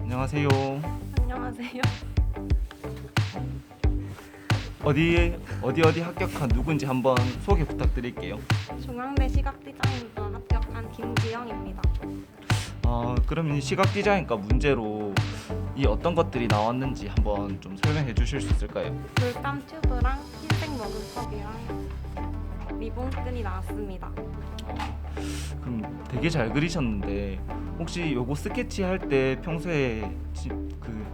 안녕하세요. 안녕하세요. 어디 합격한 누군지 한번 소개 부탁드릴게요. 중앙대 시각디자인과 합격한 김지영입니다. 그러면 시각 디자인과 문제로 이 어떤 것들이 나왔는지 한번 좀 설명해 주실 수 있을까요? 물감 튜브랑 흰색 머그컵이랑 리본끈이 나왔습니다. 그럼 되게 잘 그리셨는데 혹시 요거 스케치 할 때 평소에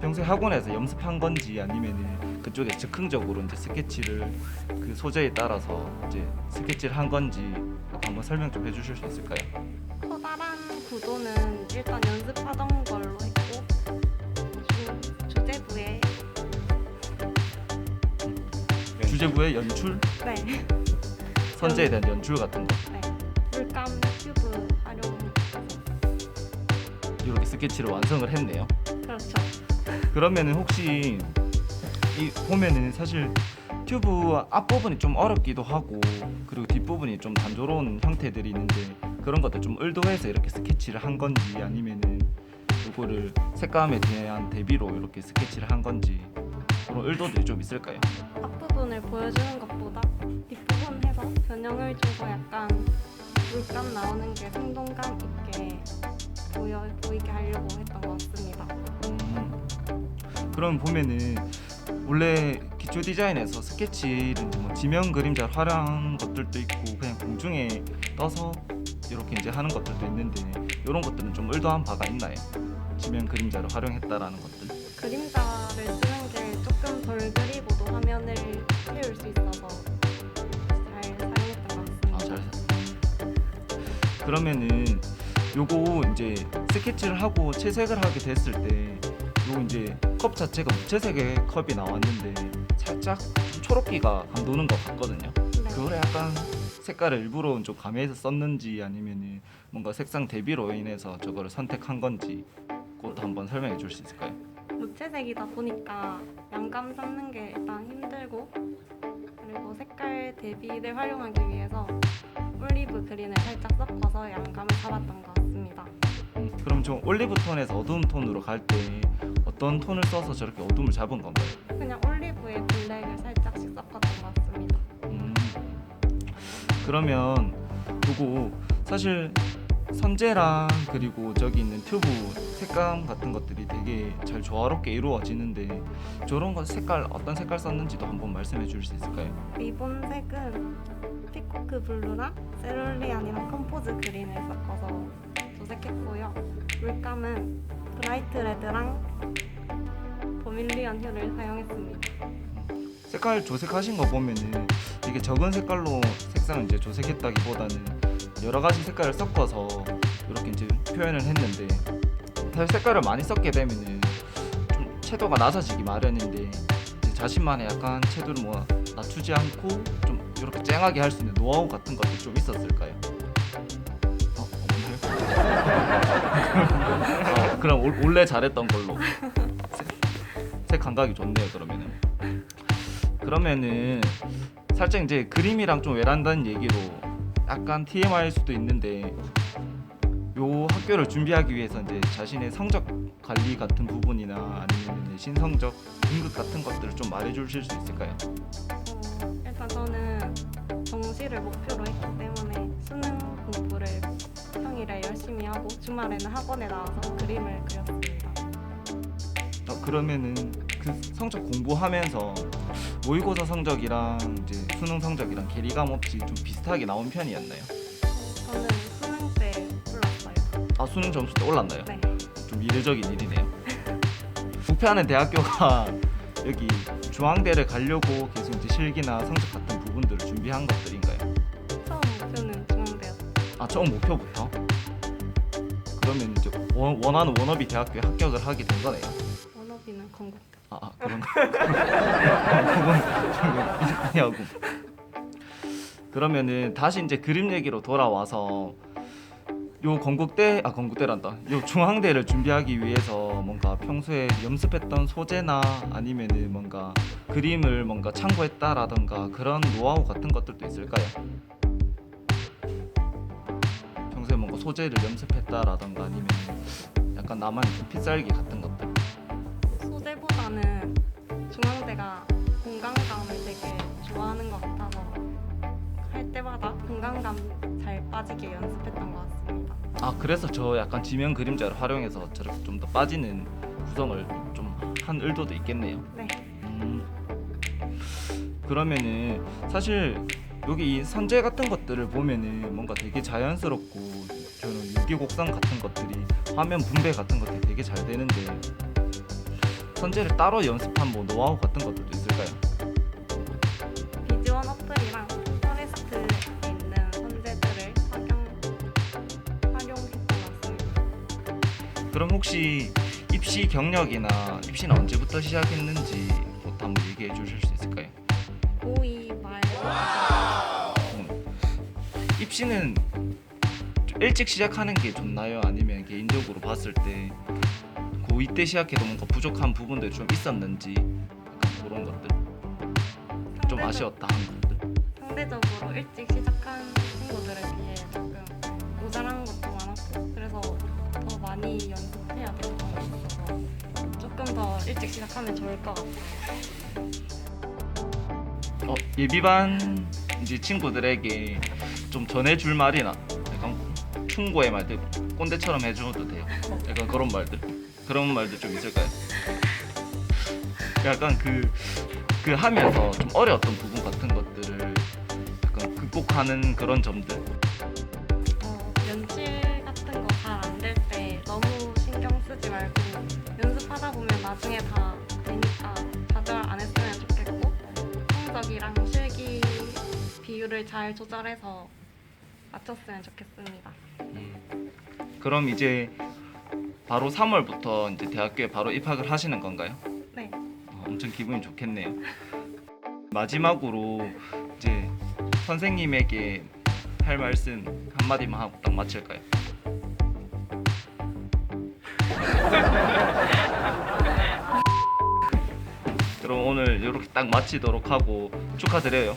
평소에 학원에서 연습한 건지 아니면은 그쪽에 즉흥적으로 이제 스케치를 그 소재에 따라서 이제 스케치를 한 건지 한번 설명 좀 해주실 수 있을까요? 커다란 구도는 일단 연습하던 걸로 했고 주제부에 주제부의 연출, 네, 선제에 대한 연출 같은 거 네. 물감 튜브 활용해서 이렇게 스케치를 완성을 했네요. 그렇죠. 그러면은 혹시 이 보면은 사실 튜브 앞부분이 좀 어렵기도 하고 그리고 뒷부분이 좀 단조로운 형태들이 있는데 그런 것들 좀 의도해서 이렇게 스케치를 한 건지 아니면은 이거를 색감에 대한 대비로 이렇게 스케치를 한 건지 그런 의도들이 좀 있을까요? 앞부분을 보여주는 것보다 뒷부분 해서 변형을 줘서 약간 물감 나오는 게 생동감 있게 보이게 하려고 했던 것 같습니다. 그럼 보면은 원래 기초 디자인에서 스케치를 뭐 지면 그림자를 활용한 것들도 있고 그냥 공중에 떠서 이렇게 이제 하는 것들도 있는데 이런 것들은 좀 의도한 바가 있나요? 지면 그림자를 활용했다라는 것들. 그림자를 쓰는 게 조금 덜 그리고도 화면을 채울 수 있어서 잘 사용했던 것 같습니다. 그러면은 요거 이제 스케치를 하고 채색을 하게 됐을 때 요 이제 컵 자체가 무채색의 컵이 나왔는데 살짝 좀 초록기가 안 도는 것 같거든요. 네. 그거를 약간 색깔을 일부러 좀 가미해서 썼는지 아니면은 뭔가 색상 대비로 인해서 저거를 선택한 건지 그것도 한번 설명해 줄 수 있을까요? 무채색이다 보니까 양감 잡는 게 일단 힘들고 그리고 색깔 대비를 활용하기 위해서 올리브 그린을 살짝 섞어서 양감을 잡았던 것 같습니다. 그럼 좀 올리브 톤에서 어두운 톤으로 갈 때 어떤 톤을 써서 저렇게 어둠을 잡은 건가요? 그냥 올리브에 블랙을 살짝씩 섞었던 것 같습니다. 그러면 요거 사실 선재랑 그리고 저기 있는 튜브 색감 같은 것들이 되게 잘 조화롭게 이루어지는데 저런 거 색깔 어떤 색깔 썼는지도 한번 말씀해 주실 수 있을까요? 리본색은 피코크 블루랑 세룰리안이랑 컴포즈 그린을 섞어서 도색했고요. 물감은 브라이트 레드랑 버밀리언 휴를 사용했습니다. 색깔 조색하신 거 보면은 이게 적은 색깔로 색상을 이제 조색했다기보다는 여러 가지 색깔을 섞어서 이렇게 이제 표현을 했는데 사실 색깔을 많이 섞게 되면은 좀 채도가 낮아지기 마련인데 이제 자신만의 약간 채도를 뭐 낮추지 않고 좀 이렇게 쨍하게 할 수 있는 노하우 같은 것도 좀 있었을까요? 없나요? 그럼 원래 잘했던 걸로 색 감각이 좋네요. 그러면은 살짝 이제 그림이랑 좀 외란다는 얘기로 약간 TMI일 수도 있는데 요 학교를 준비하기 위해서 이제 자신의 성적 관리 같은 부분이나 아니면 내신 성적 등급 같은 것들을 좀 말해주실 수 있을까요? 일단 저는 정시를 목표로 했기 때문에 수능 공부를 평일에 열심히 하고 주말에는 학원에 나와서 그림을 그렸습니다. 그러면은 그 성적 공부하면서 모의고사 성적이랑 이제 수능 성적이랑 괴리감 없이 좀 비슷하게 나온 편이었나요? 저는 수능 때 올랐어요. 수능 점수 때 올랐나요? 네. 좀 이례적인 일이네요. 목표하는 대학교가 여기 중앙대를 가려고 계속 이제 실기나 성적 같은 부분들을 준비한 것들인가요? 처음 목표는 중앙대였어요. 처음 목표부터? 그러면 이제 원하는 워너비 대학교에 합격을 하게 된 거네요. 원어비는 건국대. 그런 거. 그건 좀 아니하고. 그러면은 다시 이제 그림 얘기로 돌아와서 요 건국대란다. 요 중앙대를 준비하기 위해서 뭔가 평소에 연습했던 소재나 아니면은 뭔가 그림을 뭔가 참고했다라던가 그런 노하우 같은 것들도 있을까요? 평소에 뭔가 소재를 연습했다라던가 아니면 약간 나만 필살기 같은 것들. 소재보다는 중앙대가 공간감을 되게 좋아하는 것 같아서 할 때마다 공간감 잘 빠지게 연습했던 것 같습니다. 아 그래서 저 약간 지면 그림자를 활용해서 저렇게 좀 더 빠지는 구성을 좀 한 의도도 있겠네요. 네. 그러면은 사실 여기 이 선재 같은 것들을 보면은 뭔가 되게 자연스럽고 저는 유기곡선 같은 것들이 화면 분배 같은 것들이 되게 잘 되는데 선재를 따로 연습한 뭐 노하우 같은 것들도 있을까요? 비즈원 어플이랑 포레스트에 있는 선재들을 활용했던 것 같습니다. 그럼 혹시 입시 경력이나 입시는 언제부터 시작했는지 부터 한번 얘기해 주실 수 있을까요? 고2 말 입시는 좀 일찍 시작하는 게 좋나요? 아니면 개인적으로 봤을 때 고2 때 시작해도 뭔가 부족한 부분들이 좀 있었는지 약간 그런 것들 좀 아쉬웠다 하는 것들. 상대적으로 일찍 시작한 친구들에 비해 조금 모자란 것도 많았고 그래서 더 많이 연습해야 됐던 것 같아서 조금 더 일찍 시작하면 좋을 것 같아요. 예비반 이제 친구들에게 좀 전해줄 말이나 약간 충고의 말들 꼰대처럼 해줘도 돼요. 약간 그런 말들 좀 있을까요? 약간 그 하면서 좀 어려웠던 부분 같은 것들을 약간 극복하는 그런 점들. 연출 같은 거 잘 안 될 때 너무 신경 쓰지 말고 연습하다 보면 나중에 다 되니까 좌절 안 했으면 좋겠고 성적이랑 실기 비율을 잘 조절해서 맞췄으면 좋겠습니다. 그럼 이제 바로 3월부터 이제 대학교에 바로 입학을 하시는 건가요? 네. 엄청 기분이 좋겠네요. 마지막으로 이제 선생님에게 할 말씀 한마디만 하고 딱 마칠까요? 그럼 오늘 이렇게 딱 마치도록 하고 축하드려요.